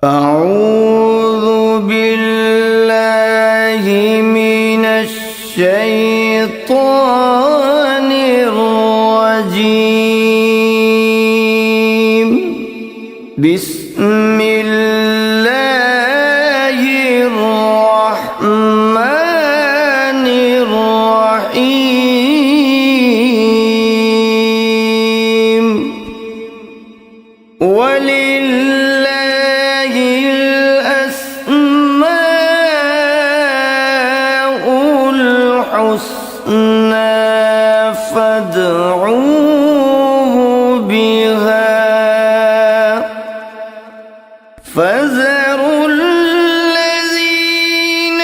اعوذ باللہ من الشیطان الرجیم بسم اللہ الرحمن الرحیم فادعوه بها فذروا الذين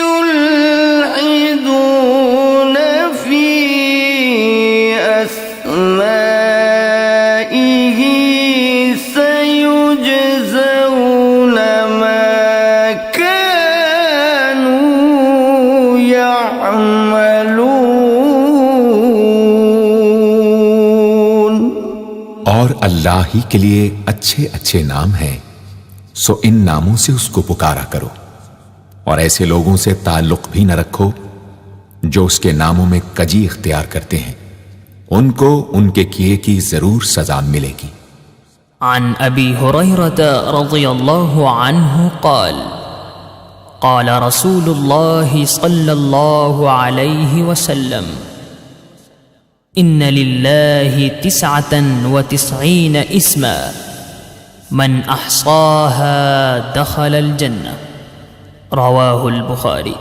يلحدون في أسمائه سيجزون ما كانوا يعملون۔ اور اللہ ہی کے لیے اچھے اچھے نام ہیں، سو ان ناموں سے اس کو پکارا کرو، اور ایسے لوگوں سے تعلق بھی نہ رکھو جو اس کے ناموں میں کجی اختیار کرتے ہیں، ان کو ان کے کیے کی ضرور سزا ملے گی۔ عن ابی ہریرہ رضی اللہ عنہ قال قال رسول اللہ صلی اللہ علیہ وسلم ان للہ 99 اسما من احصاها دخل الجنہ، رواہ البخاری۔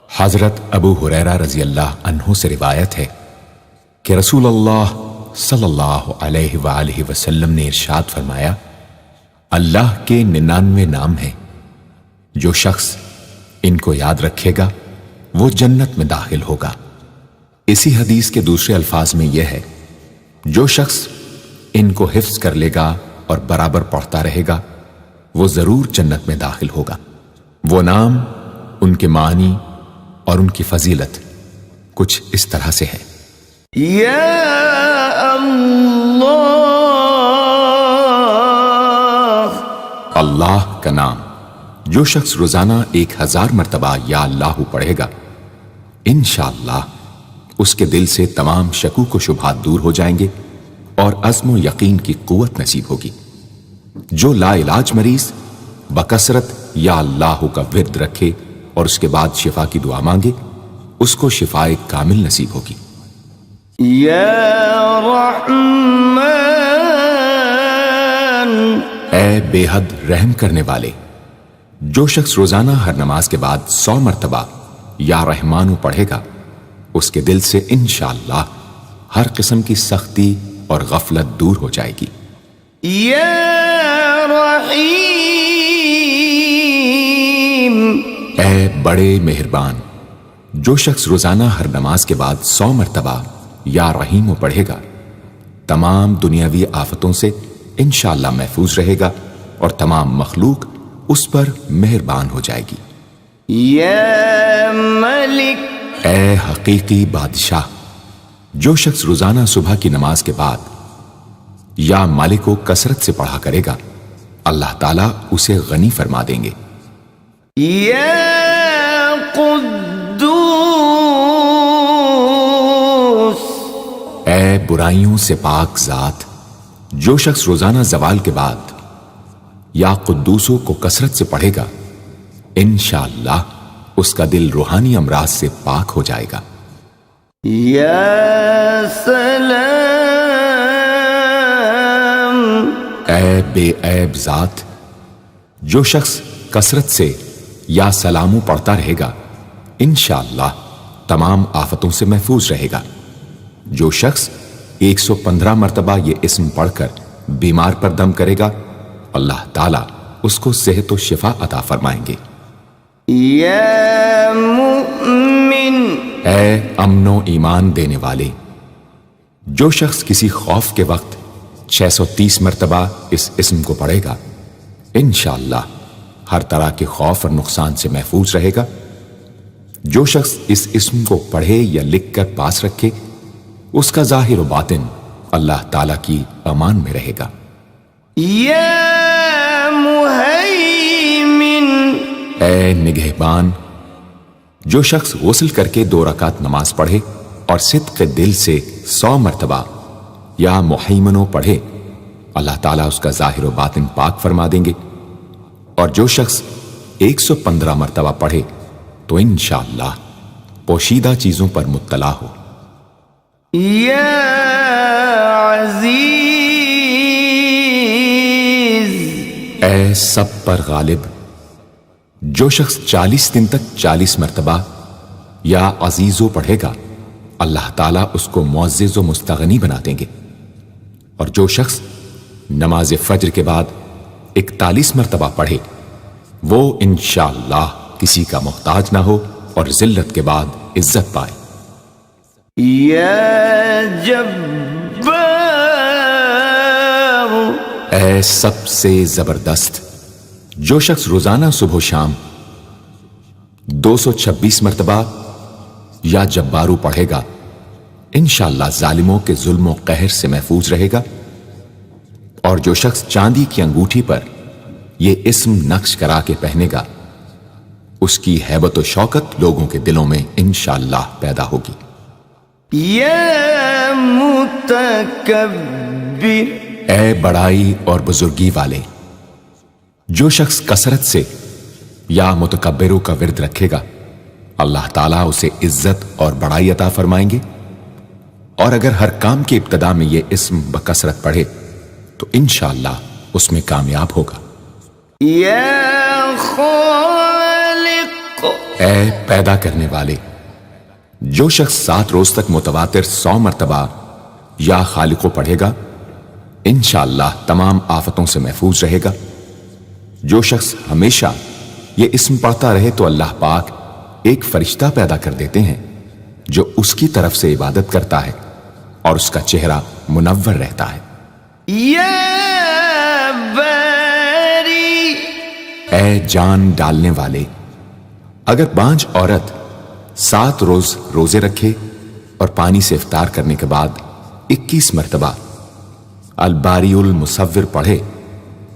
حضرت ابو ہریرہ رضی اللہ عنہ سے روایت ہے کہ رسول اللہ صلی اللہ علیہ وآلہ وسلم نے ارشاد فرمایا، اللہ کے 99 نام ہیں، جو شخص ان کو یاد رکھے گا وہ جنت میں داخل ہوگا۔ اسی حدیث کے دوسرے الفاظ میں یہ ہے، جو شخص ان کو حفظ کر لے گا اور برابر پڑھتا رہے گا وہ ضرور جنت میں داخل ہوگا۔ وہ نام، ان کے معنی اور ان کی فضیلت کچھ اس طرح سے ہے۔ یا اللہ، اللہ کا نام جو شخص روزانہ 1000 مرتبہ یا اللہ پڑھے گا، انشاءاللہ اس کے دل سے تمام شکوک و شبہات دور ہو جائیں گے اور عزم و یقین کی قوت نصیب ہوگی۔ جو لا علاج مریض بکثرت یا اللہ کا ورد رکھے اور اس کے بعد شفا کی دعا مانگے، اس کو شفائے کامل نصیب ہوگی۔ یا رحمان، اے بے حد رحم کرنے والے، جو شخص روزانہ ہر نماز کے بعد 100 مرتبہ یا رحمانو پڑھے گا، اس کے دل سے انشاءاللہ ہر قسم کی سختی اور غفلت دور ہو جائے گی۔ یا رحیم، اے بڑے مہربان، جو شخص روزانہ ہر نماز کے بعد 100 مرتبہ یا رحیمو پڑھے گا، تمام دنیاوی آفتوں سے انشاءاللہ محفوظ رہے گا اور تمام مخلوق اس پر مہربان ہو جائے گی۔ یا ملک، اے حقیقی بادشاہ، جو شخص روزانہ صبح کی نماز کے بعد یا مالک کو کثرت سے پڑھا کرے گا، اللہ تعالیٰ اسے غنی فرما دیں گے۔ یا قدوس، اے برائیوں سے پاک ذات، جو شخص روزانہ زوال کے بعد یا قدوسوں کو کثرت سے پڑھے گا، انشاءاللہ اس کا دل روحانی امراض سے پاک ہو جائے گا۔ یا سلام، اے بے عیب ذات، جو شخص کثرت سے یا سلامو پڑھتا رہے گا، انشاءاللہ تمام آفتوں سے محفوظ رہے گا۔ جو شخص 115 مرتبہ یہ اسم پڑھ کر بیمار پر دم کرے گا، اللہ تعالیٰ اس کو صحت و شفا عطا فرمائیں گے۔ یا مؤمن، اے امن و ایمان دینے والے، جو شخص کسی خوف کے وقت 630 مرتبہ اس اسم کو پڑھے گا، انشاءاللہ ہر طرح کے خوف اور نقصان سے محفوظ رہے گا۔ جو شخص اس اسم کو پڑھے یا لکھ کر پاس رکھے، اس کا ظاہر و باطن اللہ تعالیٰ کی امان میں رہے گا۔ یا مهيمن اے نگہبان، جو شخص غسل کر کے 2 رکعت نماز پڑھے اور صدق دل سے 100 مرتبہ یا محیمنوں پڑھے، اللہ تعالیٰ اس کا ظاہر و باطن پاک فرما دیں گے۔ اور جو شخص 115 مرتبہ پڑھے تو انشاءاللہ پوشیدہ چیزوں پر مطلع ہو۔ يا عزيز اے سب پر غالب، جو شخص 40 دن تک 40 مرتبہ یا عزیزو پڑھے گا، اللہ تعالیٰ اس کو معزز و مستغنی بنا دیں گے۔ اور جو شخص نماز فجر کے بعد 41 مرتبہ پڑھے، وہ انشاءاللہ کسی کا محتاج نہ ہو اور ذلت کے بعد عزت پائے۔ يا جبار اے سب سے زبردست، جو شخص روزانہ صبح و شام 226 مرتبہ یا جبارو پڑھے گا، انشاءاللہ ظالموں کے ظلم و قہر سے محفوظ رہے گا۔ اور جو شخص چاندی کی انگوٹھی پر یہ اسم نقش کرا کے پہنے گا، اس کی ہیبت و شوکت لوگوں کے دلوں میں انشاءاللہ پیدا ہوگی۔ يا متكبر اے بڑائی اور بزرگی والے، جو شخص کثرت سے یا متکبروں کا ورد رکھے گا، اللہ تعالیٰ اسے عزت اور بڑائی عطا فرمائیں گے۔ اور اگر ہر کام کی ابتدا میں یہ اسم بکثرت پڑھے تو انشاءاللہ اس میں کامیاب ہوگا۔ يا خالق اے پیدا کرنے والے، جو شخص 7 روز تک متواتر 100 مرتبہ یا خالقو پڑھے گا، انشاءاللہ تمام آفتوں سے محفوظ رہے گا۔ جو شخص ہمیشہ یہ اسم پڑھتا رہے تو اللہ پاک ایک فرشتہ پیدا کر دیتے ہیں جو اس کی طرف سے عبادت کرتا ہے اور اس کا چہرہ منور رہتا ہے۔ يا باري اے جان ڈالنے والے، اگر بانج عورت 7 روز روزے رکھے اور پانی سے افطار کرنے کے بعد 21 مرتبہ الباری المصور پڑھے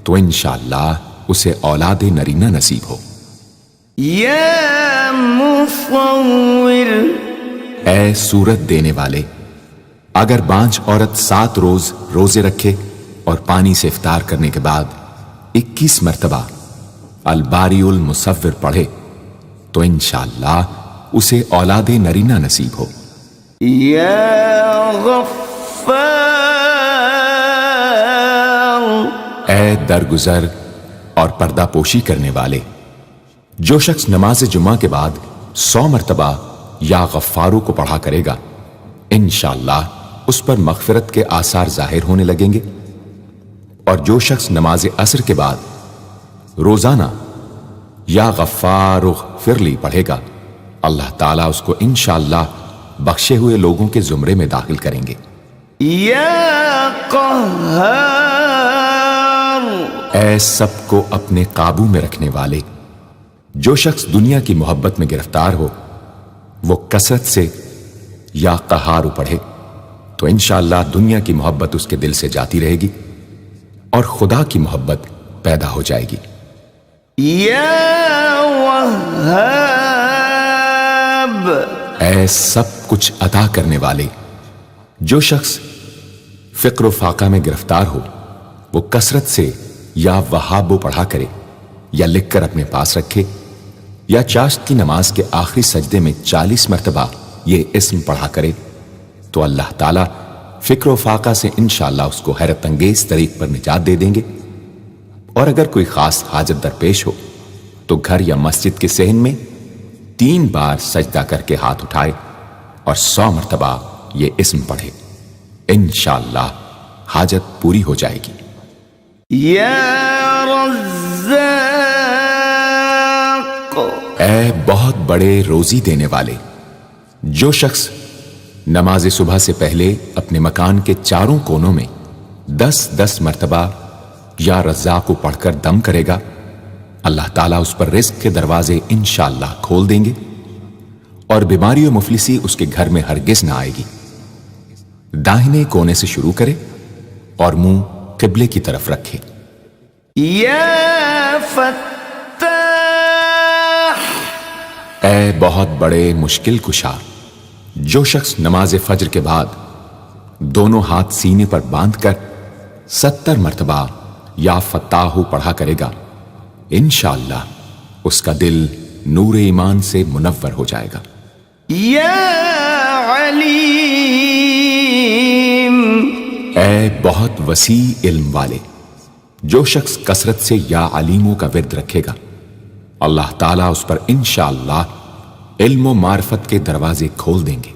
تو انشاءاللہ اسے اولاد نرینہ نصیب ہو۔ يا مصور اے صورت دینے والے، اگر بانج عورت 7 روز روزے رکھے اور پانی سے افطار کرنے کے بعد 21 مرتبہ الباری المصور پڑھے تو انشاءاللہ اسے اولاد نرینہ نصیب ہو۔ يا غفار اے درگزر اور پردہ پوشی کرنے والے، جو شخص نماز جمعہ کے بعد 100 مرتبہ یا غفارو کو پڑھا کرے گا، انشاءاللہ اس پر مغفرت کے آثار ظاہر ہونے لگیں گے۔ اور جو شخص نماز عصر کے بعد روزانہ یا غفار اغفر لی پڑھے گا، اللہ تعالیٰ اس کو انشاءاللہ بخشے ہوئے لوگوں کے زمرے میں داخل کریں گے۔ يا قهار اے سب کو اپنے قابو میں رکھنے والے، جو شخص دنیا کی محبت میں گرفتار ہو وہ کثرت سے یا قہارو پڑھے تو انشاءاللہ دنیا کی محبت اس کے دل سے جاتی رہے گی اور خدا کی محبت پیدا ہو جائے گی۔ يا وهاب اے سب کچھ عطا کرنے والے، جو شخص فقر و فاقہ میں گرفتار ہو وہ کثرت سے یا وہابو پڑھا کرے یا لکھ کر اپنے پاس رکھے یا چاشت کی نماز کے آخری سجدے میں 40 مرتبہ یہ اسم پڑھا کرے تو اللہ تعالیٰ فکر و فاقہ سے انشاءاللہ اس کو حیرت انگیز طریق پر نجات دے دیں گے۔ اور اگر کوئی خاص حاجت درپیش ہو تو گھر یا مسجد کے صحن میں 3 بار سجدہ کر کے ہاتھ اٹھائے اور 100 مرتبہ یہ اسم پڑھے، انشاءاللہ حاجت پوری ہو جائے گی۔ يا رزاق اے بہت بڑے روزی دینے والے، جو شخص نماز صبح سے پہلے اپنے مکان کے چاروں کونوں میں 10-10 مرتبہ یا رزاق کو پڑھ کر دم کرے گا، اللہ تعالیٰ اس پر رزق کے دروازے انشاءاللہ کھول دیں گے اور بیماری و مفلسی اس کے گھر میں ہرگز نہ آئے گی۔ داہنے کونے سے شروع کرے اور منہ قبلے کی طرف رکھے۔ یا فتاح، اے بہت بڑے مشکل کشا، جو شخص نماز فجر کے بعد دونوں ہاتھ سینے پر باندھ کر 70 مرتبہ یا فتاح پڑھا کرے گا، انشاءاللہ اس کا دل نور ایمان سے منور ہو جائے گا۔ یا علیم، اے بہت وسیع علم والے، جو شخص کثرت سے یا علیموں کا ورد رکھے گا، اللہ تعالیٰ اس پر انشاءاللہ علم و معرفت کے دروازے کھول دیں گے۔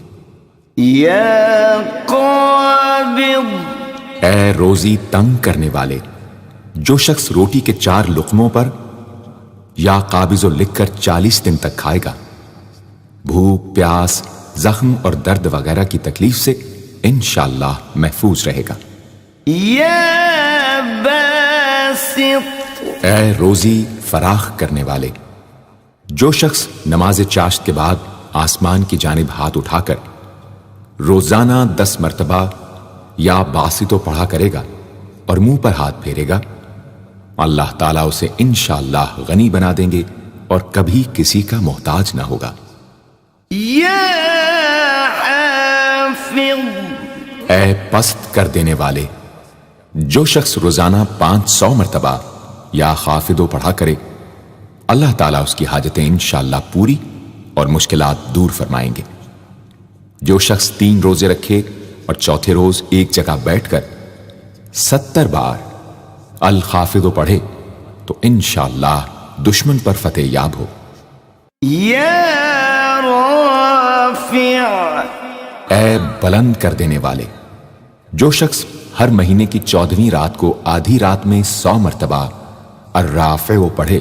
یا قابض، اے روزی تنگ کرنے والے، جو شخص روٹی کے 4 لقموں پر یا قابض و لکھ کر 40 دن تک کھائے گا، بھوک، پیاس، زخم اور درد وغیرہ کی تکلیف سے انشاءاللہ محفوظ رہے گا۔ یا باسط، اے روزی فراخ کرنے والے، جو شخص نماز چاشت کے بعد آسمان کی جانب ہاتھ اٹھا کر روزانہ 10 مرتبہ یا باسطو پڑھا کرے گا اور منہ پر ہاتھ پھیرے گا، اللہ تعالیٰ اسے انشاءاللہ غنی بنا دیں گے اور کبھی کسی کا محتاج نہ ہوگا۔ یا حافظ، اے پست کر دینے والے، جو شخص روزانہ 500 مرتبہ یا خافضو پڑھا کرے، اللہ تعالیٰ اس کی حاجتیں انشاءاللہ پوری اور مشکلات دور فرمائیں گے۔ جو شخص 3 روزے رکھے اور چوتھے روز ایک جگہ بیٹھ کر 70 بار الخافضو پڑھے تو انشاءاللہ دشمن پر فتح یاب ہو۔ یا رافع، اے بلند کر دینے والے، جو شخص ہر مہینے کی 14ویں رات کو آدھی رات میں 100 مرتبہ الرافع پڑھے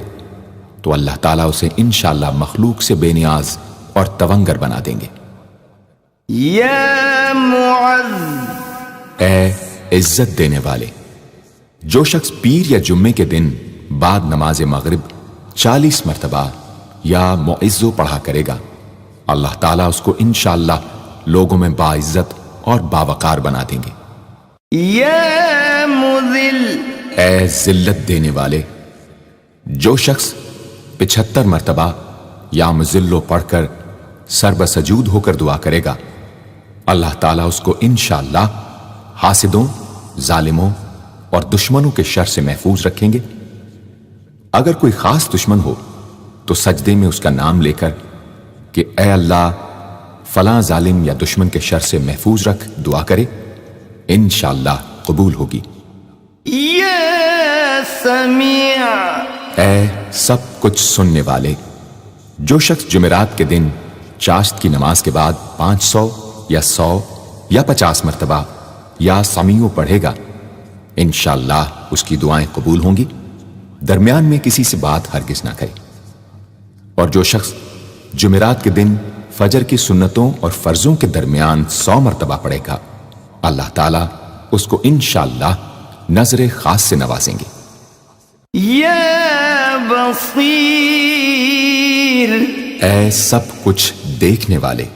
تو اللہ تعالیٰ اسے انشاءاللہ مخلوق سے بے نیاز اور تونگر بنا دیں گے۔ یا معز، اے عزت دینے والے، جو شخص پیر یا جمعے کے دن بعد نماز مغرب 40 مرتبہ یا معزو پڑھا کرے گا، اللہ تعالیٰ اس کو انشاءاللہ لوگوں میں باعزت اور باوقار بنا دیں گے۔ یا مذل، اے ذلت دینے والے، جو شخص 75 مرتبہ یا مذلو پڑھ کر سر بسجود ہو کر دعا کرے گا، اللہ تعالیٰ اس کو انشاءاللہ حاسدوں، ظالموں اور دشمنوں کے شر سے محفوظ رکھیں گے۔ اگر کوئی خاص دشمن ہو تو سجدے میں اس کا نام لے کر کہ اے اللہ فلاں ظالم یا دشمن کے شر سے محفوظ رکھ دعا کرے، انشاءاللہ قبول ہوگی۔ یا سمیع، اے سب کچھ سننے والے، جو شخص جمعرات کے دن چاشت کی نماز کے بعد 500 یا 100 یا 50 مرتبہ یا سمیع پڑھے گا، انشاءاللہ اس کی دعائیں قبول ہوں گی، درمیان میں کسی سے بات ہرگز نہ کرے۔ اور جو شخص جمعرات کے دن فجر کی سنتوں اور فرضوں کے درمیان 100 مرتبہ پڑھے گا، اللہ تعالیٰ اس کو انشاءاللہ نظر خاص سے نوازیں گے۔ یا بصیر، اے سب کچھ دیکھنے والے،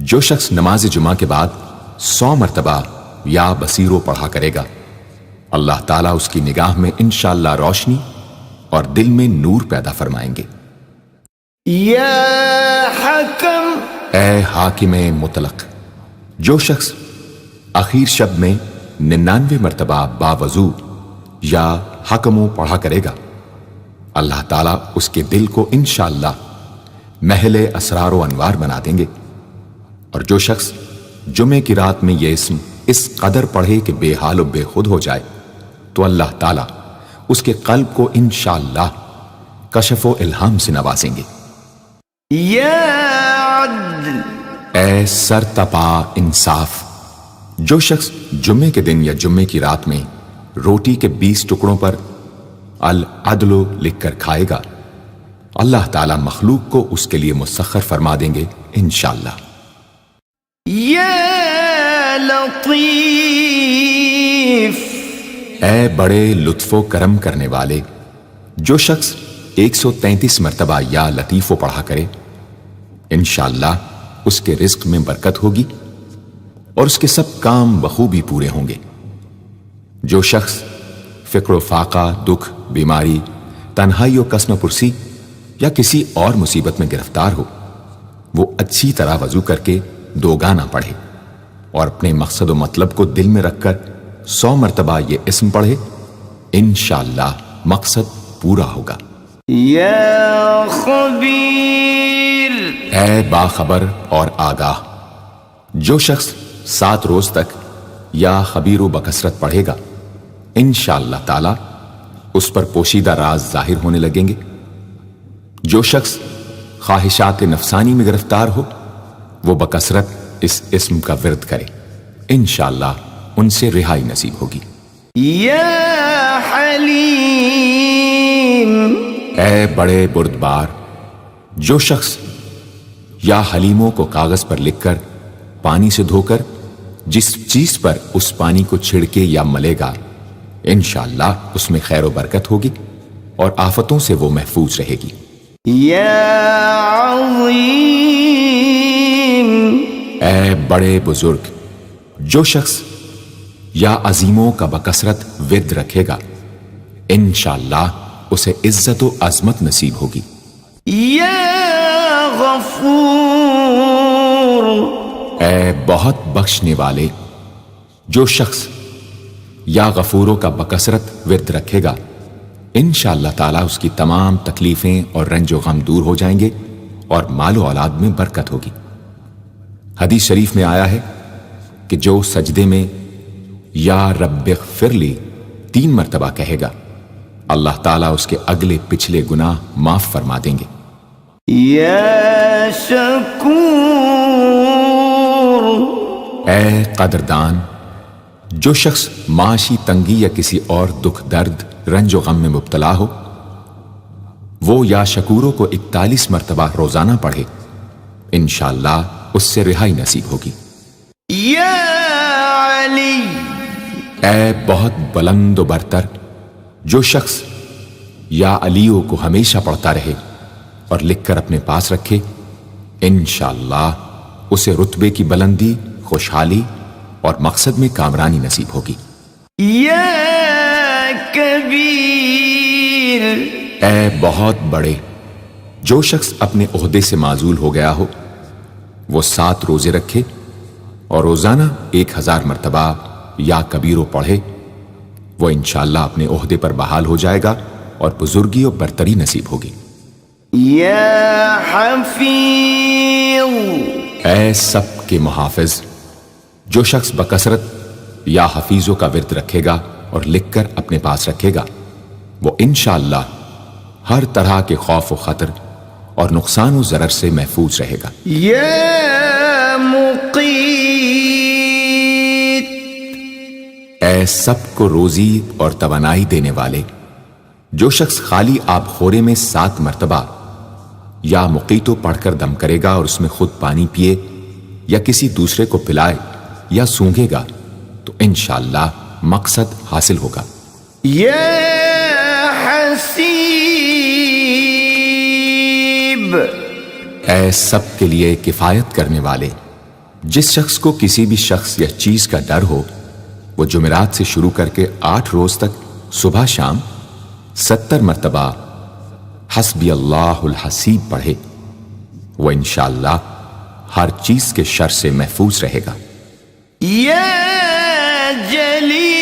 جو شخص نماز جمعہ کے بعد 100 مرتبہ یا بصیرو پڑھا کرے گا، اللہ تعالیٰ اس کی نگاہ میں انشاءاللہ روشنی اور دل میں نور پیدا فرمائیں گے۔ یا حکم، اے حاکم مطلق، جو شخص آخر شب میں 99 مرتبہ باوضو یا حکمو پڑھا کرے گا، اللہ تعالیٰ اس کے دل کو انشاءاللہ محل اسرار و انوار بنا دیں گے۔ اور جو شخص جمعے کی رات میں یہ اسم اس قدر پڑھے کہ بے حال و بے خود ہو جائے تو اللہ تعالیٰ اس کے قلب کو انشاءاللہ کشف و الہام سے نوازیں گے۔ یا عدل، اے سر تپا انصاف، جو شخص جمعے کے دن یا جمعے کی رات میں روٹی کے 20 ٹکڑوں پر العدل لکھ کر کھائے گا، اللہ تعالیٰ مخلوق کو اس کے لیے مسخر فرما دیں گے انشاءاللہ۔ یا لطیف، اے بڑے لطف و کرم کرنے والے، جو شخص 133 مرتبہ یا لطیفو پڑھا کرے، انشاءاللہ اس کے رزق میں برکت ہوگی اور اس کے سب کام بخوبی پورے ہوں گے۔ جو شخص فقر و فاقہ، دکھ، بیماری، تنہائی و قسم پرسی یا کسی اور مصیبت میں گرفتار ہو، وہ اچھی طرح وضو کر کے 2 گانا پڑھے اور اپنے مقصد و مطلب کو دل میں رکھ کر 100 مرتبہ یہ اسم پڑھے، انشاءاللہ مقصد پورا ہوگا۔ یا خبیر، اے باخبر اور آگاہ، جو شخص 7 روز تک یا خبیر و بکثرت پڑھے گا، انشاءاللہ تعالی اس پر پوشیدہ راز ظاہر ہونے لگیں گے۔ جو شخص خواہشات نفسانی میں گرفتار ہو، وہ بکثرت اس اسم کا ورد کرے، انشاءاللہ ان سے رہائی نصیب ہوگی۔ یا حلیم، اے بڑے بردبار، جو شخص یا حلیموں کو کاغذ پر لکھ کر پانی سے دھو کر جس چیز پر اس پانی کو چھڑکے یا ملے گا، انشاءاللہ اس میں خیر و برکت ہوگی اور آفتوں سے وہ محفوظ رہے گی۔ یا عظیم، اے بڑے بزرگ، جو شخص یا عظیموں کا بکثرت ورد رکھے گا، انشاءاللہ اسے عزت و عظمت نصیب ہوگی۔ یا غفور، اے بہت بخشنے والے، جو شخص یا غفوروں کا بکثرت ورد رکھے گا، انشاءاللہ تعالیٰ اس کی تمام تکلیفیں اور رنج و غم دور ہو جائیں گے اور مال و اولاد میں برکت ہوگی۔ حدیث شریف میں آیا ہے کہ جو سجدے میں یا رب اغفر لی 3 مرتبہ کہے گا، اللہ تعالیٰ اس کے اگلے پچھلے گناہ معاف فرما دیں گے۔ یا شکور، اے قدردان، جو شخص معاشی تنگی یا کسی اور دکھ درد رنج و غم میں مبتلا ہو، وہ یا شکوروں کو 41 مرتبہ روزانہ پڑھے، انشاءاللہ اس سے رہائی نصیب ہوگی۔ یا علی، اے بہت بلند و برتر، جو شخص یا علیوں کو ہمیشہ پڑھتا رہے اور لکھ کر اپنے پاس رکھے، انشاءاللہ اسے رتبے کی بلندی، خوشحالی اور مقصد میں کامرانی نصیب ہوگی۔ یا کبیر، اے بہت بڑے، جو شخص اپنے عہدے سے معزول ہو گیا ہو، وہ 7 روزے رکھے اور روزانہ 1000 مرتبہ یا کبیرو پڑھے، وہ انشاءاللہ اپنے عہدے پر بحال ہو جائے گا اور بزرگی و برتری نصیب ہوگی۔ یا حفیظ، اے سب کے محافظ، جو شخص بکثرت یا حفیظوں کا ورد رکھے گا اور لکھ کر اپنے پاس رکھے گا، وہ انشاءاللہ ہر طرح کے خوف و خطر اور نقصان و ضرر سے محفوظ رہے گا۔ یا مقیت، اے سب کو روزی اور توانائی دینے والے، جو شخص خالی آب خورے میں 7 مرتبہ یا مقیتو پڑھ کر دم کرے گا اور اس میں خود پانی پیے یا کسی دوسرے کو پلائے یا سونگے گا، تو انشاءاللہ مقصد حاصل ہوگا۔ یا حسیب، اے سب کے لیے کفایت کرنے والے، جس شخص کو کسی بھی شخص یا چیز کا ڈر ہو، وہ جمعرات سے شروع کر کے 8 روز تک صبح شام 70 مرتبہ حسبی اللہ الحسیب پڑھے، وہ انشاءاللہ ہر چیز کے شر سے محفوظ رہے گا۔ یا جلیل،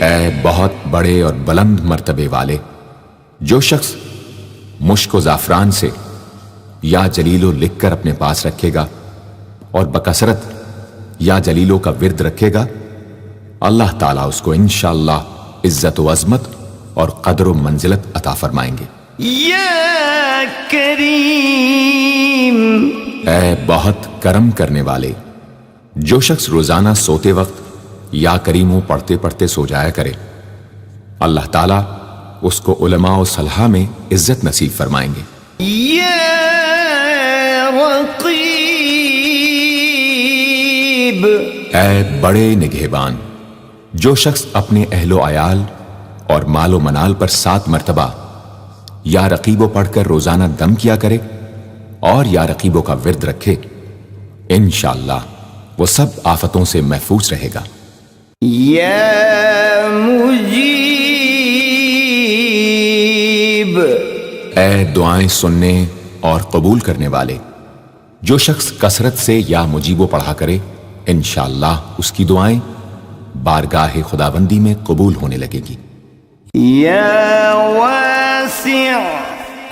اے بہت بڑے اور بلند مرتبے والے، جو شخص مشک و زعفران سے یا جلیلو لکھ کر اپنے پاس رکھے گا اور بکثرت یا جلیلوں کا ورد رکھے گا، اللہ تعالیٰ اس کو انشاءاللہ عزت و عظمت اور قدر و منزلت عطا فرمائیں گے۔ یا کریم، اے بہت کرم کرنے والے، جو شخص روزانہ سوتے وقت یا کریموں پڑھتے پڑھتے سو جایا کرے، اللہ تعالیٰ اس کو علماء و صلحاء میں عزت نصیب فرمائیں گے۔ یا رقیب، اے بڑے نگہبان، جو شخص اپنے اہل و عیال اور مال و منال پر 7 مرتبہ یا رقیبو پڑھ کر روزانہ دم کیا کرے اور یا رقیبوں کا ورد رکھے، انشاءاللہ وہ سب آفتوں سے محفوظ رہے گا۔ یا مجیب، اے دعائیں سننے اور قبول کرنے والے، جو شخص کثرت سے یا مجیبو پڑھا کرے انشاءاللہ اس کی دعائیں بارگاہ خداوندی میں قبول ہونے لگے گی۔ یا واسع،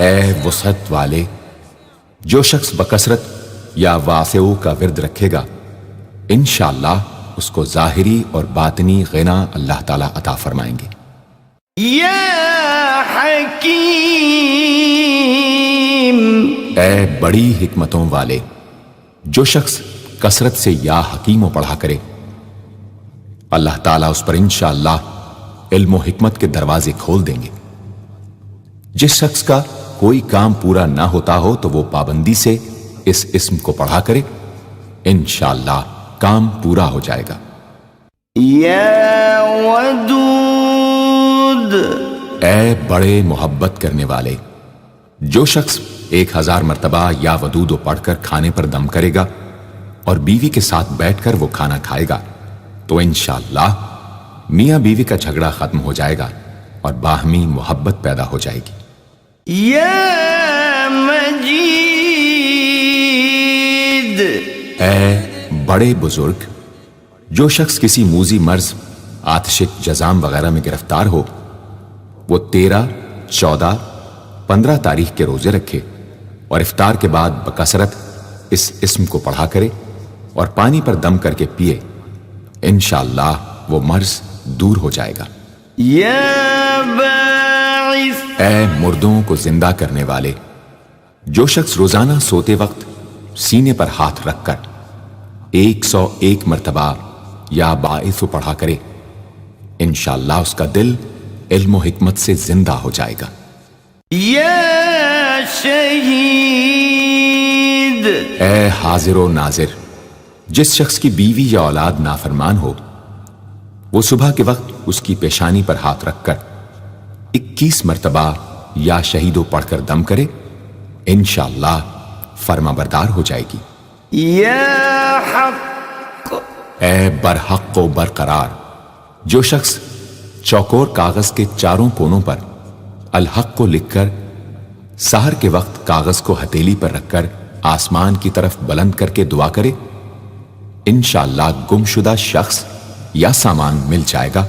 اے وسعت والے، جو شخص بکثرت یا واسعو کا ورد رکھے گا انشاءاللہ اس کو ظاہری اور باطنی غنا اللہ تعالیٰ عطا فرمائیں گے۔ یا حکیم، اے بڑی حکمتوں والے، جو شخص کثرت سے یا حکیموں پڑھا کرے اللہ تعالیٰ اس پر انشاءاللہ علم و حکمت کے دروازے کھول دیں گے۔ جس شخص کا کوئی کام پورا نہ ہوتا ہو تو وہ پابندی سے اس اسم کو پڑھا کرے انشاءاللہ کام پورا ہو جائے گا۔ یا ودود، اے بڑے محبت کرنے والے، جو شخص 1000 مرتبہ یا ودود پڑھ کر کھانے پر دم کرے گا اور بیوی کے ساتھ بیٹھ کر وہ کھانا کھائے گا تو انشاءاللہ میاں بیوی کا جھگڑا ختم ہو جائے گا اور باہمی محبت پیدا ہو جائے گی۔ یا مجید، اے بڑے بزرگ، جو شخص کسی موذی مرض، آتشک، جزام وغیرہ میں گرفتار ہو وہ 13، 14، 15 تاریخ کے روزے رکھے اور افطار کے بعد بکثرت اس اسم کو پڑھا کرے اور پانی پر دم کر کے پیے انشاءاللہ وہ مرض دور ہو جائے گا۔ یا باعث، اے مردوں کو زندہ کرنے والے، جو شخص روزانہ سوتے وقت سینے پر ہاتھ رکھ کر 101 مرتبہ یا باعث پڑھا کرے انشاءاللہ اس کا دل علم و حکمت سے زندہ ہو جائے گا۔ یا شہید، اے حاضر و ناظر، جس شخص کی بیوی یا اولاد نافرمان ہو وہ صبح کے وقت اس کی پیشانی پر ہاتھ رکھ کر 21 مرتبہ یا شہیدو پڑھ کر دم کرے انشاءاللہ فرما بردار ہو جائے گی۔ یا حق، اے برحق و برقرار، جو شخص چوکور کاغذ کے چاروں کونوں پر الحق کو لکھ کر سحر کے وقت کاغذ کو ہتھیلی پر رکھ کر آسمان کی طرف بلند کر کے دعا کرے انشاءاللہ گمشدہ شخص یا سامان مل جائے گا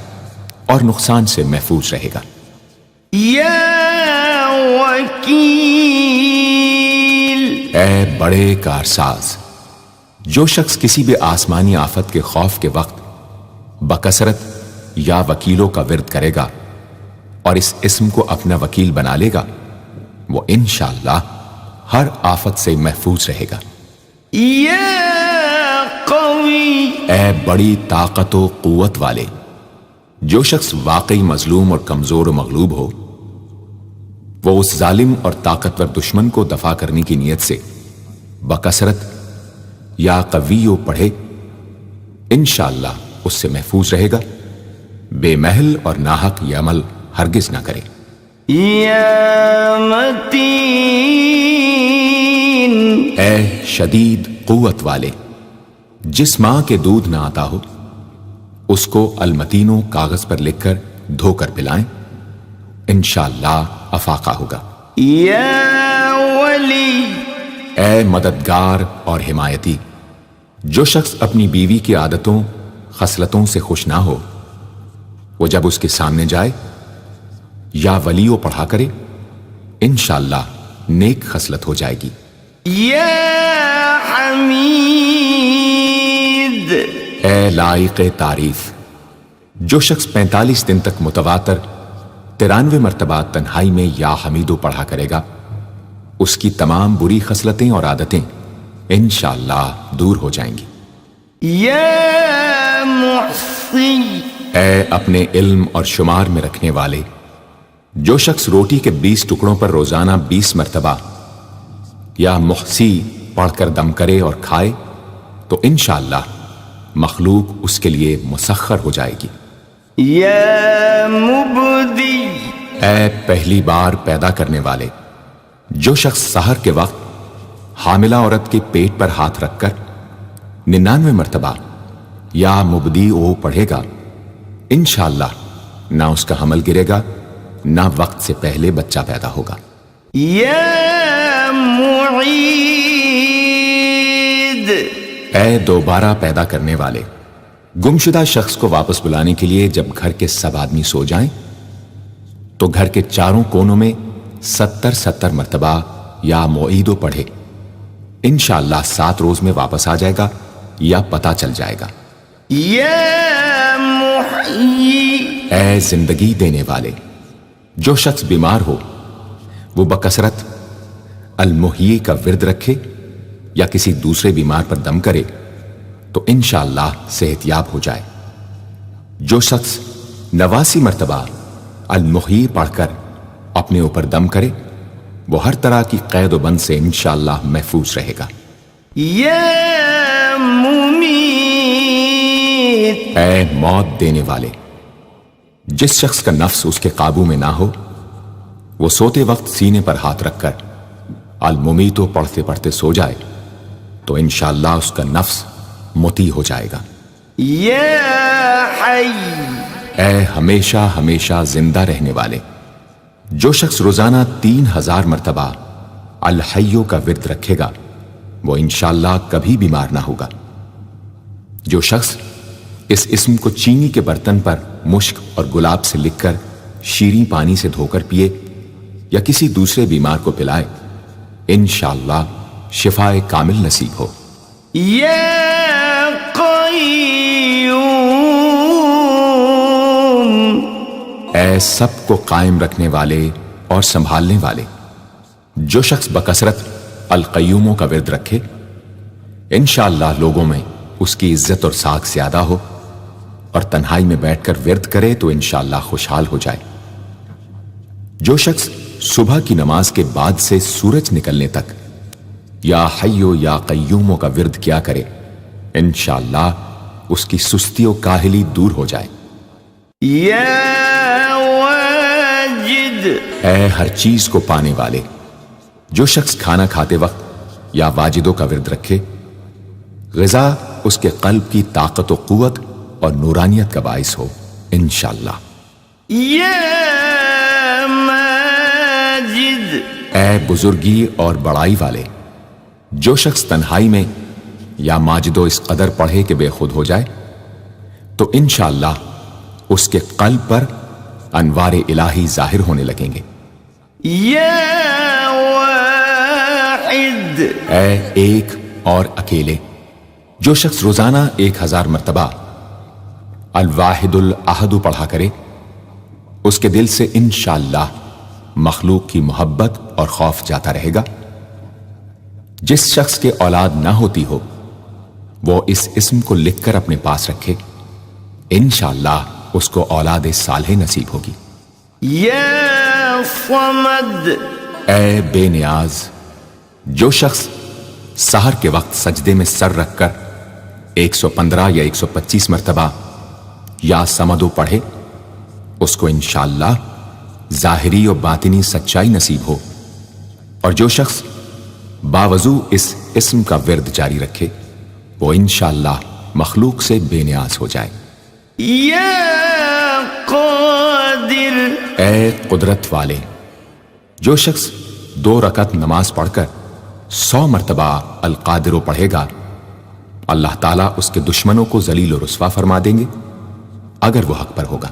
اور نقصان سے محفوظ رہے گا۔ یا وکیل، اے بڑے کارساز، جو شخص کسی بھی آسمانی آفت کے خوف کے وقت بکثرت یا وکیلوں کا ورد کرے گا اور اس اسم کو اپنا وکیل بنا لے گا وہ انشاءاللہ ہر آفت سے محفوظ رہے گا۔ یا قوی، اے بڑی طاقت و قوت والے، جو شخص واقعی مظلوم اور کمزور و مغلوب ہو وہ اس ظالم اور طاقتور دشمن کو دفاع کرنے کی نیت سے بکثرت یا قویو پڑھے انشاءاللہ اس سے محفوظ رہے گا، بے محل اور ناحق یہ عمل ہرگز نہ کرے۔ یا متین، اے شدید قوت والے، جس ماں کے دودھ نہ آتا ہو اس کو المتینوں کاغذ پر لکھ کر دھو کر پلائیں انشاءاللہ افاقہ ہوگا۔ یا ولی، اے مددگار اور حمایتی، جو شخص اپنی بیوی کی عادتوں خصلتوں سے خوش نہ ہو وہ جب اس کے سامنے جائے یا ولیو پڑھا کرے انشاءاللہ نیک خصلت ہو جائے گی۔ یا حمید، اے لائق تعریف، جو شخص 45 دن تک متواتر 93 مرتبہ تنہائی میں یا حمیدو پڑھا کرے گا اس کی تمام بری خصلتیں اور عادتیں انشاءاللہ دور ہو جائیں گی۔ یا محصی، اے اپنے علم اور شمار میں رکھنے والے، جو شخص روٹی کے 20 ٹکڑوں پر روزانہ 20 مرتبہ یا محصی پڑھ کر دم کرے اور کھائے تو انشاءاللہ مخلوق اس کے لیے مسخر ہو جائے گی۔ یا مبدی، اے پہلی بار پیدا کرنے والے، جو شخص سحر کے وقت حاملہ عورت کے پیٹ پر ہاتھ رکھ کر 99 مرتبہ یا مبدی او پڑھے گا انشاءاللہ نہ اس کا حمل گرے گا نہ وقت سے پہلے بچہ پیدا ہوگا۔ یا معید، اے دوبارہ پیدا کرنے والے، گمشدہ شخص کو واپس بلانے کے لیے جب گھر کے سب آدمی سو جائیں تو گھر کے چاروں کونوں میں 70 مرتبہ یا معیدو پڑھے، انشاءاللہ 7 روز میں واپس آ جائے گا یا پتہ چل جائے گا۔ یا محیی، اے زندگی دینے والے، جو شخص بیمار ہو وہ بکثرت المحیی کا ورد رکھے یا کسی دوسرے بیمار پر دم کرے تو انشاءاللہ صحت یاب ہو جائے۔ جو شخص 89 مرتبہ المحیی پڑھ کر اپنے اوپر دم کرے وہ ہر طرح کی قید و بند سے انشاءاللہ محفوظ رہے گا۔ یا ممیت، اے موت دینے والے، جس شخص کا نفس اس کے قابو میں نہ ہو وہ سوتے وقت سینے پر ہاتھ رکھ کر الممیتو پڑھتے پڑھتے سو جائے تو انشاءاللہ اس کا نفس مطیع ہو جائے گا۔ یا حی، اے ہمیشہ ہمیشہ زندہ رہنے والے، جو شخص روزانہ 3000 مرتبہ الحیو کا ورد رکھے گا وہ انشاءاللہ کبھی بیمار نہ ہوگا۔ جو شخص اس اسم کو چینی کے برتن پر مشک اور گلاب سے لکھ کر شیریں پانی سے دھو کر پیے یا کسی دوسرے بیمار کو پلائے انشاءاللہ شفائے کامل نصیب ہو۔ یا قیوم، اے سب کو قائم رکھنے والے اور سنبھالنے والے، جو شخص بکثرت القیوموں کا ورد رکھے انشاءاللہ لوگوں میں اس کی عزت اور ساکھ زیادہ ہو، اور تنہائی میں بیٹھ کر ورد کرے تو انشاءاللہ خوشحال ہو جائے۔ جو شخص صبح کی نماز کے بعد سے سورج نکلنے تک یا حیو یا قیوموں کا ورد کیا کرے انشاءاللہ اس کی سستی و کاہلی دور ہو جائے۔ یا واجد، اے ہر چیز کو پانے والے، جو شخص کھانا کھاتے وقت یا واجدوں کا ورد رکھے غذا اس کے قلب کی طاقت و قوت اور نورانیت کا باعث ہو انشاءاللہ۔ یا ماجد، اے بزرگی اور بڑائی والے، جو شخص تنہائی میں یا ماجدو اس قدر پڑھے کہ بے خود ہو جائے تو انشاءاللہ اس کے قلب پر انوار الہی ظاہر ہونے لگیں گے۔ یا واحد، اے ایک اور اکیلے، جو شخص روزانہ 1000 مرتبہ الواحد الاحد پڑھا کرے اس کے دل سے انشاءاللہ مخلوق کی محبت اور خوف جاتا رہے گا۔ جس شخص کے اولاد نہ ہوتی ہو وہ اس اسم کو لکھ کر اپنے پاس رکھے انشاءاللہ اس کو اولاد صالح نصیب ہوگی۔ یا صمد، اے بے نیاز، جو شخص سحر کے وقت سجدے میں سر رکھ کر 115 یا 125 مرتبہ یا سمدو پڑھے اس کو انشاءاللہ ظاہری و باطنی سچائی نصیب ہو، اور جو شخص باوضو اس اسم کا ورد جاری رکھے وہ انشاءاللہ مخلوق سے بے نیاز ہو جائے۔ یا قادر، اے قدرت والے، جو شخص 2 رکعت نماز پڑھ کر 100 مرتبہ القادر پڑھے گا اللہ تعالیٰ اس کے دشمنوں کو ذلیل و رسوا فرما دیں گے اگر وہ حق پر ہوگا۔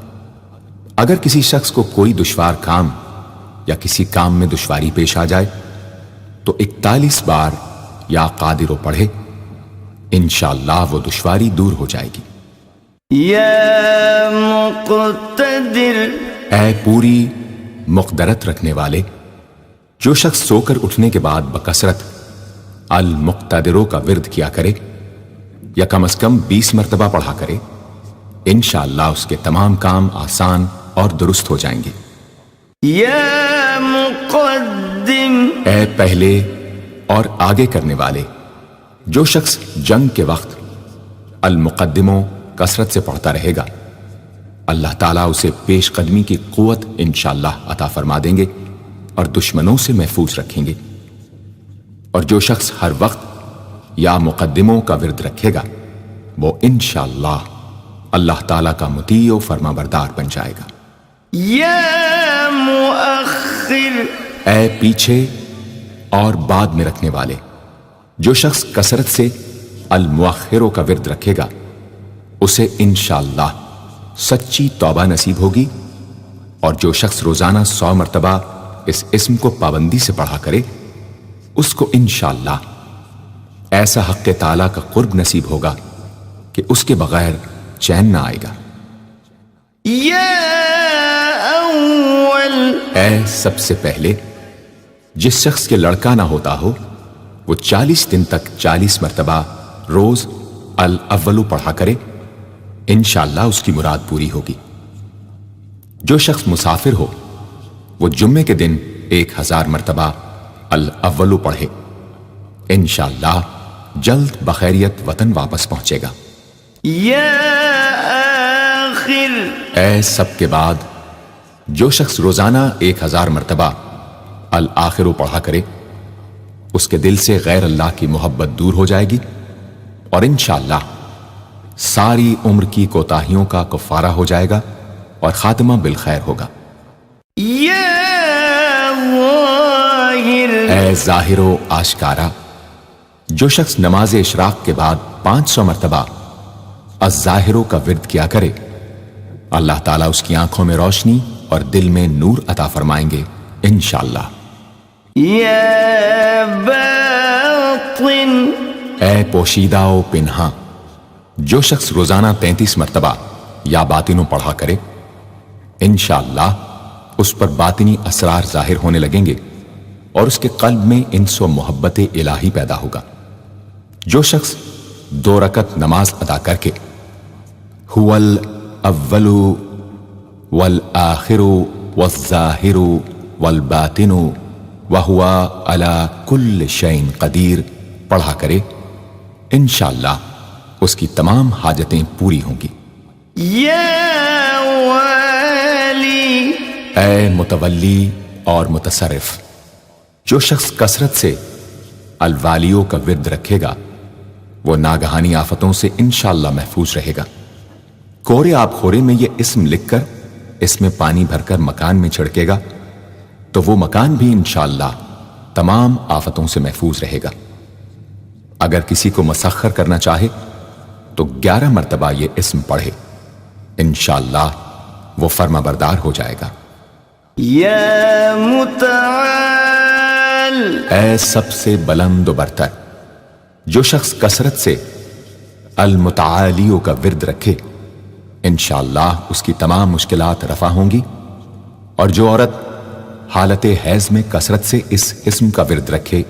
اگر کسی شخص کو کوئی دشوار کام یا کسی کام میں دشواری پیش آ جائے تو 41 بار یا قادر پڑھے انشاءاللہ وہ دشواری دور ہو جائے گی۔ یا مقتدر، اے پوری مقدرت رکھنے والے، جو شخص سو کر اٹھنے کے بعد بکثرت المقتدروں کا ورد کیا کرے یا کم از کم 20 مرتبہ پڑھا کرے انشاءاللہ اس کے تمام کام آسان اور درست ہو جائیں گے۔ یا مقدم، اے پہلے اور آگے کرنے والے، جو شخص جنگ کے وقت المقدموں کثرت سے پڑھتا رہے گا اللہ تعالیٰ اسے پیش قدمی کی قوت انشاءاللہ عطا فرما دیں گے اور دشمنوں سے محفوظ رکھیں گے۔ اور جو شخص ہر وقت یا مقدموں کا ورد رکھے گا وہ انشاءاللہ اللہ تعالیٰ کا مطیع و فرما بردار بن جائے گا۔ یا مؤخر، اے پیچھے اور بعد میں رکھنے والے، جو شخص کثرت سے المؤخروں کا ورد رکھے گا اسے انشاءاللہ سچی توبہ نصیب ہوگی، اور جو شخص روزانہ 100 مرتبہ اس اسم کو پابندی سے پڑھا کرے اس کو انشاءاللہ ایسا حق تعالیٰ کا قرب نصیب ہوگا کہ اس کے بغیر چین نہ آئے گا۔ یا اول، اے سب سے پہلے جس شخص کے لڑکا نہ ہوتا ہو وہ 40 دن تک 40 مرتبہ روز الاولو پڑھا کرے، انشاءاللہ اس کی مراد پوری ہوگی۔ جو شخص مسافر ہو وہ جمعے کے دن 1000 مرتبہ الاولو پڑھے، انشاءاللہ جلد بخیریت وطن واپس پہنچے گا۔ یا آخر، اے سب کے بعد جو شخص روزانہ 1000 مرتبہ الآخرو پڑھا کرے اس کے دل سے غیر اللہ کی محبت دور ہو جائے گی، اور انشاءاللہ ساری عمر کی کوتاہیوں کا کفارہ ہو جائے گا اور خاتمہ بالخیر ہوگا۔ یا ظاہر، اے ظاہر و آشکارا، جو شخص نماز اشراق کے بعد 500 مرتبہ الظاہرو کا ورد کیا کرے اللہ تعالیٰ اس کی آنکھوں میں روشنی اور دل میں نور عطا فرمائیں گے انشاءاللہ۔ یا باطن، اے پوشیدہ و پنہاں، جو شخص روزانہ 33 مرتبہ یا باطنوں پڑھا کرے انشاءاللہ اس پر باطنی اسرار ظاہر ہونے لگیں گے اور اس کے قلب میں انس و محبت الہی پیدا ہوگا۔ جو شخص 2 رکعت نماز ادا کر کے هو الاول والآخر والظاہر والباطن وهو على كل شيء قدیر پڑھا کرے انشاءاللہ اس کی تمام حاجتیں پوری ہوں گی۔ یا والی، اے متولی اور متصرف، جو شخص کثرت سے الوالیوں کا ورد رکھے گا وہ ناگہانی آفتوں سے انشاءاللہ محفوظ رہے گا۔ کورے آب خورے میں یہ اسم لکھ کر اس میں پانی بھر کر مکان میں چھڑکے گا تو وہ مکان بھی انشاءاللہ تمام آفتوں سے محفوظ رہے گا۔ اگر کسی کو مسخر کرنا چاہے تو 11 مرتبہ یہ اسم پڑھے، انشاءاللہ وہ فرما بردار ہو جائے گا۔ یا متعال، اے سب سے بلند و برتر، جو شخص کثرت سے المتعالیوں کا ورد رکھے انشاءاللہ اس کی تمام مشکلات رفع ہوں گی، اور جو عورت حالت حیض میں کثرت سے اس اسم کا ورد رکھے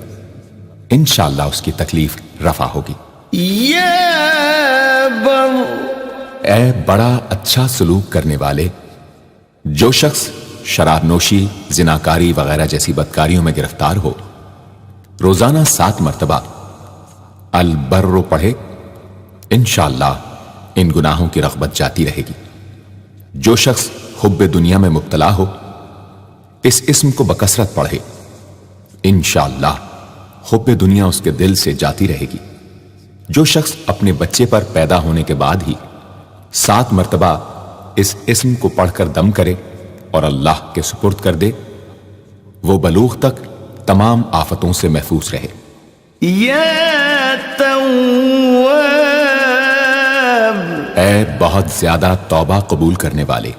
انشاءاللہ اس کی تکلیف رفع ہوگی۔ یا بر، اے بڑا اچھا سلوک کرنے والے، جو شخص شراب نوشی، زناکاری وغیرہ جیسی بدکاریوں میں گرفتار ہو روزانہ 7 مرتبہ البر پڑھے انشاءاللہ ان گناہوں کی رغبت جاتی رہے گی۔ جو شخص حب دنیا میں مبتلا ہو اس اسم کو بکثرت پڑھے انشاءاللہ حب دنیا اس کے دل سے جاتی رہے گی۔ جو شخص اپنے بچے پر پیدا ہونے کے بعد ہی 7 مرتبہ اس اسم کو پڑھ کر دم کرے اور اللہ کے سپرد کر دے وہ بلوغ تک تمام آفتوں سے محفوظ رہے۔ یا تواب، اے بہت زیادہ توبہ قبول کرنے والے،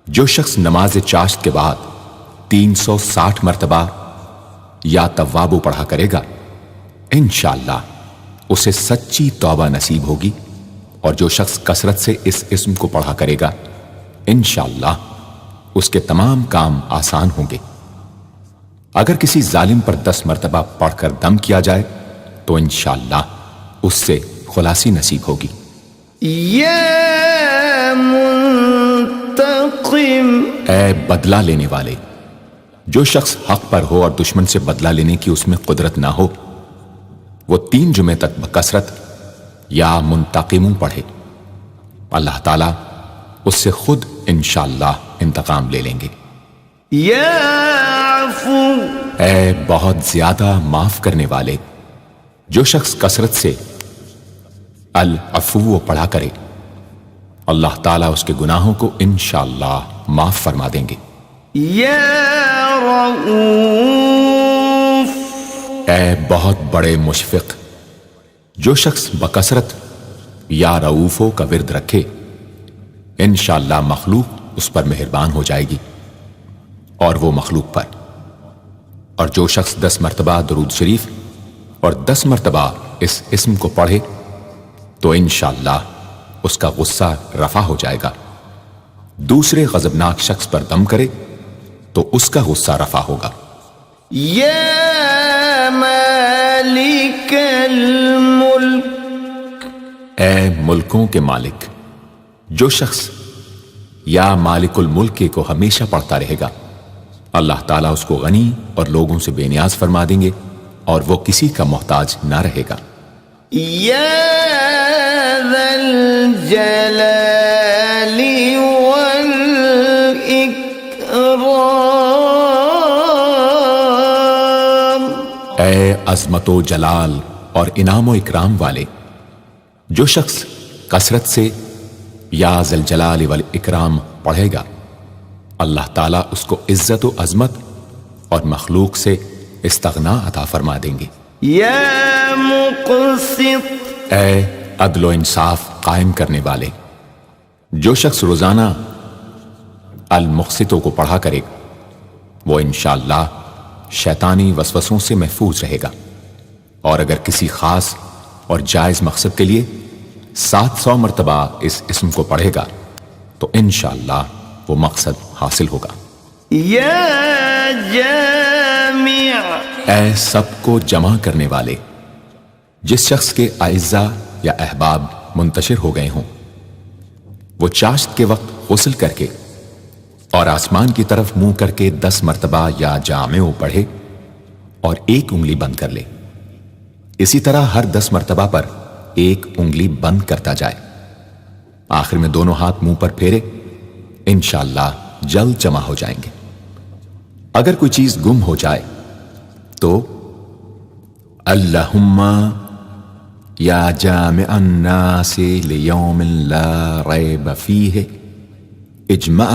جو شخص نماز چاشت کے بعد 360 مرتبہ یا توابو پڑھا کرے گا انشاءاللہ اسے سچی توبہ نصیب ہوگی، اور جو شخص کثرت سے اس اسم کو پڑھا کرے گا انشاءاللہ اس کے تمام کام آسان ہوں گے۔ اگر کسی ظالم پر 10 مرتبہ پڑھ کر دم کیا جائے تو انشاءاللہ اس سے خلاصی نصیب ہوگی۔ یا منتقم، اے بدلہ لینے والے، جو شخص حق پر ہو اور دشمن سے بدلہ لینے کی اس میں قدرت نہ ہو وہ 3 جمعے تک بکثرت یا منتقموں پڑھے، اللہ تعالیٰ اس سے خود انشاءاللہ انتقام لے لیں گے۔ یا عفو، اے بہت زیادہ معاف کرنے والے، جو شخص کثرت سے العفو پڑھا کرے اللہ تعالیٰ اس کے گناہوں کو انشاءاللہ معاف فرما دیں گے۔ یا رؤوف، اے بہت بڑے مشفق، جو شخص بکثرت یا رؤوفو کا ورد رکھے انشاءاللہ مخلوق اس پر مہربان ہو جائے گی اور وہ مخلوق پر، اور جو شخص 10 مرتبہ درود شریف اور 10 مرتبہ اس اسم کو پڑھے تو انشاءاللہ اس کا غصہ رفع ہو جائے گا۔ دوسرے غضبناک شخص پر دم کرے تو اس کا غصہ رفع ہوگا۔ یا مالک الملک، اے ملکوں کے مالک، جو شخص یا مالک الملک کو ہمیشہ پڑھتا رہے گا اللہ تعالیٰ اس کو غنی اور لوگوں سے بے نیاز فرما دیں گے اور وہ کسی کا محتاج نہ رہے گا۔ یا ذا الجلال والاکرام، اے عظمت و جلال اور انعام و اکرام والے، جو شخص کثرت سے یا ذا الجلال والاکرام پڑھے گا اللہ تعالیٰ اس کو عزت و عظمت اور مخلوق سے استغنا عطا فرما دیں گے۔ یا مقسط، اے عدل و انصاف قائم کرنے والے، جو شخص روزانہ المقسطوں کو پڑھا کرے وہ انشاءاللہ شیطانی وسوسوں سے محفوظ رہے گا، اور اگر کسی خاص اور جائز مقصد کے لیے 700 مرتبہ اس اسم کو پڑھے گا تو انشاءاللہ وہ مقصد حاصل ہوگا۔ یا جامع، اے سب کو جمع کرنے والے، جس شخص کے اعزا یا احباب منتشر ہو گئے ہوں وہ چاشت کے وقت غسل کر کے اور آسمان کی طرف منہ کر کے 10 مرتبہ یا جامع پڑھے اور ایک انگلی بند کر لے، اسی طرح ہر 10 مرتبہ پر ایک انگلی بند کرتا جائے، آخر میں دونوں ہاتھ منہ پر پھیرے، انشاءاللہ جلد جمع ہو جائیں گے۔ اگر کوئی چیز گم ہو جائے تو اللہم یا جامع الناس لیوم لا ریب فیہ اجمع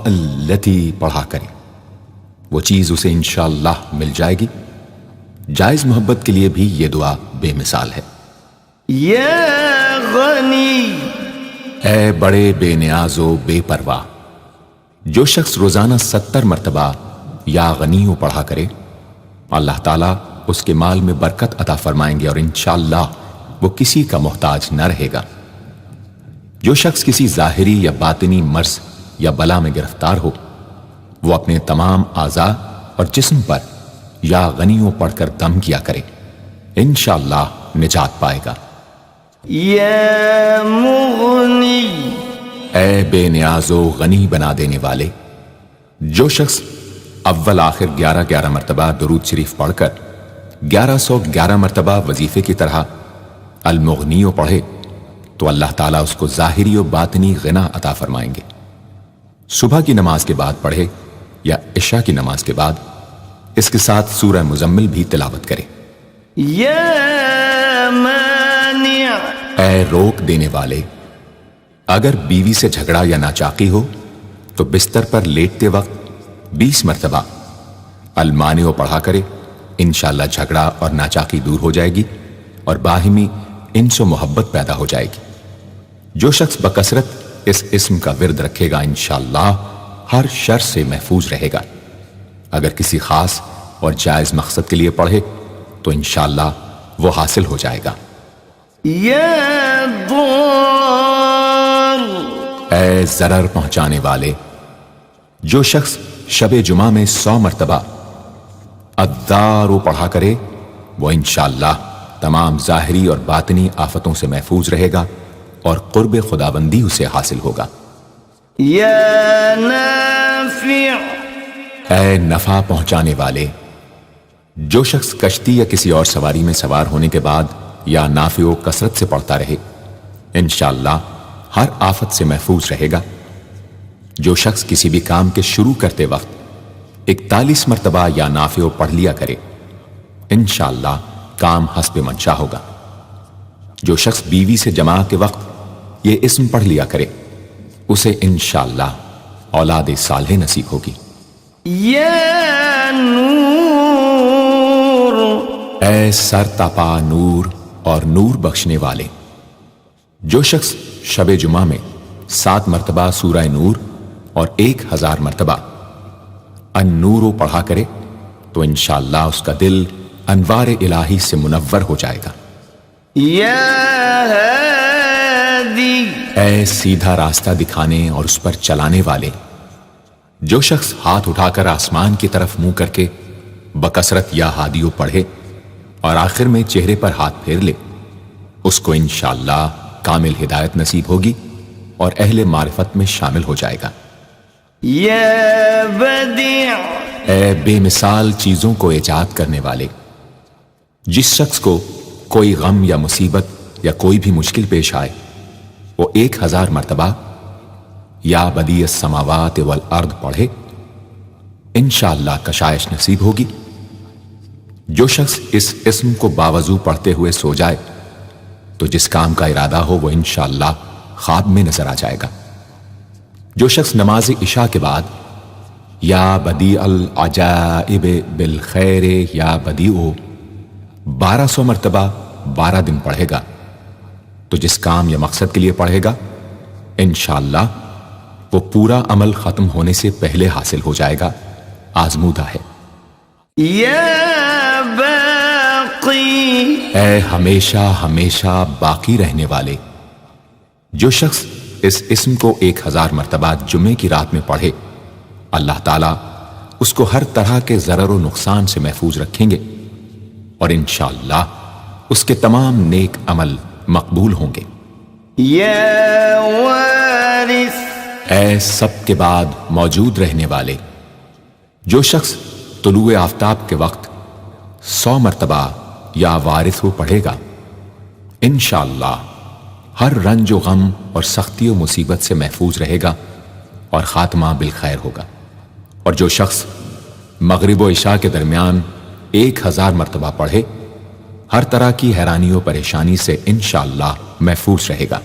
التی پڑھا کرے، وہ چیز اسے انشاءاللہ مل جائے گی۔ جائز محبت کے لیے بھی یہ دعا بے مثال ہے۔ یا غنی، اے بڑے بے نیاز و بے پرواہ، جو شخص روزانہ 70 مرتبہ یا غنیوں پڑھا کرے اللہ تعالیٰ اس کے مال میں برکت عطا فرمائیں گے اور انشاءاللہ وہ کسی کا محتاج نہ رہے گا۔ جو شخص کسی ظاہری یا باطنی مرض یا بلا میں گرفتار ہو وہ اپنے تمام اعضاء اور جسم پر یا غنیوں پڑھ کر دم کیا کرے، انشاءاللہ نجات پائے گا۔ یا مغنی، اے بے نیاز و غنی بنا دینے والے، جو شخص اول آخر 11 مرتبہ درود شریف پڑھ کر 1111 مرتبہ وظیفے کی طرح المغنیوں پڑھے تو اللہ تعالیٰ اس کو ظاہری و باطنی غنا عطا فرمائیں گے۔ صبح کی نماز کے بعد پڑھے یا عشاء کی نماز کے بعد اس کے ساتھ سورہ مزمل بھی تلاوت کرے۔ یا مانع، اے روک دینے والے، اگر بیوی سے جھگڑا یا ناچاقی ہو تو بستر پر لیٹتے وقت 20 مرتبہ المانع پڑھا کرے، انشاءاللہ جھگڑا اور ناچاقی دور ہو جائے گی اور باہمی انس و محبت پیدا ہو جائے گی۔ جو شخص بکثرت اس اسم کا ورد رکھے گا انشاءاللہ ہر شر سے محفوظ رہے گا۔ اگر کسی خاص اور جائز مقصد کے لیے پڑھے تو انشاءاللہ وہ حاصل ہو جائے گا۔ یا ضار، اے ضرر پہنچانے والے، جو شخص شب جمعہ میں 100 مرتبہ الدار پڑھا کرے وہ انشاءاللہ تمام ظاہری اور باطنی آفتوں سے محفوظ رہے گا اور قرب خداوندی اسے حاصل ہوگا۔ یا نافع، اے نفع پہنچانے والے، جو شخص کشتی یا کسی اور سواری میں سوار ہونے کے بعد یا نافع و کثرت سے پڑھتا رہے انشاءاللہ ہر آفت سے محفوظ رہے گا۔ جو شخص کسی بھی کام کے شروع کرتے وقت 41 مرتبہ یا نافع پڑھ لیا کرے انشاءاللہ کام حسب منشا ہوگا۔ جو شخص بیوی سے جماع کے وقت یہ اسم پڑھ لیا کرے، اسے انشاءاللہ اولاد صالح نصیب ہوگی۔ یا نور، اے سر تپا نور اور نور بخشنے والے، جو شخص شب جمعہ میں 7 مرتبہ سورہ نور اور 1000 مرتبہ النور پڑھا کرے تو انشاءاللہ اس کا دل انوار الہی سے منور ہو جائے گا۔ یا ہادی، اے سیدھا راستہ دکھانے اور اس پر چلانے والے، جو شخص ہاتھ اٹھا کر آسمان کی طرف منہ کر کے بکثرت یا ہادیو پڑھے اور آخر میں چہرے پر ہاتھ پھیر لے، اس کو انشاءاللہ کامل ہدایت نصیب ہوگی اور اہل معرفت میں شامل ہو جائے گا۔ یا بدیع، اے بے مثال چیزوں کو ایجاد کرنے والے، جس شخص کو کوئی غم یا مصیبت یا کوئی بھی مشکل پیش آئے وہ 1000 مرتبہ یا بدیع السماوات والارض پڑھے، انشاءاللہ کشائش نصیب ہوگی۔ جو شخص اس اسم کو باوضو پڑھتے ہوئے سو جائے تو جس کام کا ارادہ ہو وہ انشاءاللہ خواب میں نظر آ جائے گا۔ جو شخص نماز عشاء کے بعد یا بدیع العجائب بالخیر یا بدیع 1200 مرتبہ 12 دن پڑھے گا تو جس کام یا مقصد کے لیے پڑھے گا انشاءاللہ وہ پورا عمل ختم ہونے سے پہلے حاصل ہو جائے گا، آزمودہ ہے۔ یا باقی، اے ہمیشہ ہمیشہ باقی رہنے والے، جو شخص اس اسم کو 1000 مرتبہ جمعے کی رات میں پڑھے اللہ تعالیٰ اس کو ہر طرح کے ضرر و نقصان سے محفوظ رکھیں گے اور انشاءاللہ اس کے تمام نیک عمل مقبول ہوں گے۔ یا وارث، اے سب کے بعد موجود رہنے والے، جو شخص طلوع آفتاب کے وقت 100 مرتبہ یا وارث ہو پڑھے گا انشاءاللہ ہر رنج و غم اور سختی و مصیبت سے محفوظ رہے گا اور خاتمہ بالخیر ہوگا۔ اور جو شخص مغرب و عشاء کے درمیان 1000 مرتبہ پڑھے ہر طرح کی حیرانی و پریشانی سے انشاءاللہ محفوظ رہے گا۔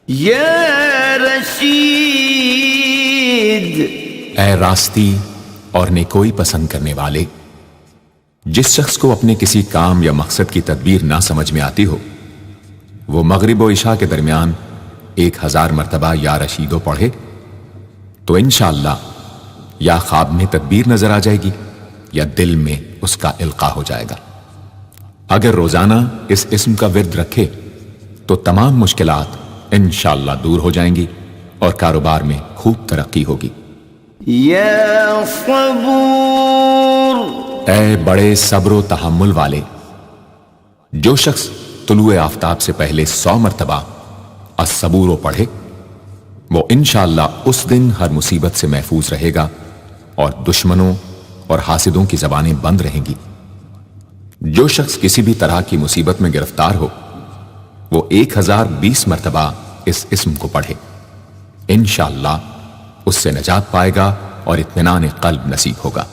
یا رشید، اے راستی اور نیکوئی پسند کرنے والے، جس شخص کو اپنے کسی کام یا مقصد کی تدبیر نہ سمجھ میں آتی ہو وہ مغرب و عشاء کے درمیان 1000 مرتبہ یا رشیدو پڑھے تو انشاءاللہ یا خواب میں تدبیر نظر آ جائے گی یا دل میں اس کا القاء ہو جائے گا۔ اگر روزانہ اس اسم کا ورد رکھے تو تمام مشکلات انشاءاللہ دور ہو جائیں گی اور کاروبار میں خوب ترقی ہوگی۔ یا صبور، اے بڑے صبر و تحمل والے، جو شخص طلوع آفتاب سے پہلے 100 مرتبہ الصبور پڑھے وہ انشاءاللہ اس دن ہر مصیبت سے محفوظ رہے گا اور دشمنوں اور حاسدوں کی زبانیں بند رہیں گی۔ جو شخص کسی بھی طرح کی مصیبت میں گرفتار ہو وہ 1020 مرتبہ اس اسم کو پڑھے، انشاءاللہ اس سے نجات پائے گا اور اطمینان قلب نصیب ہوگا۔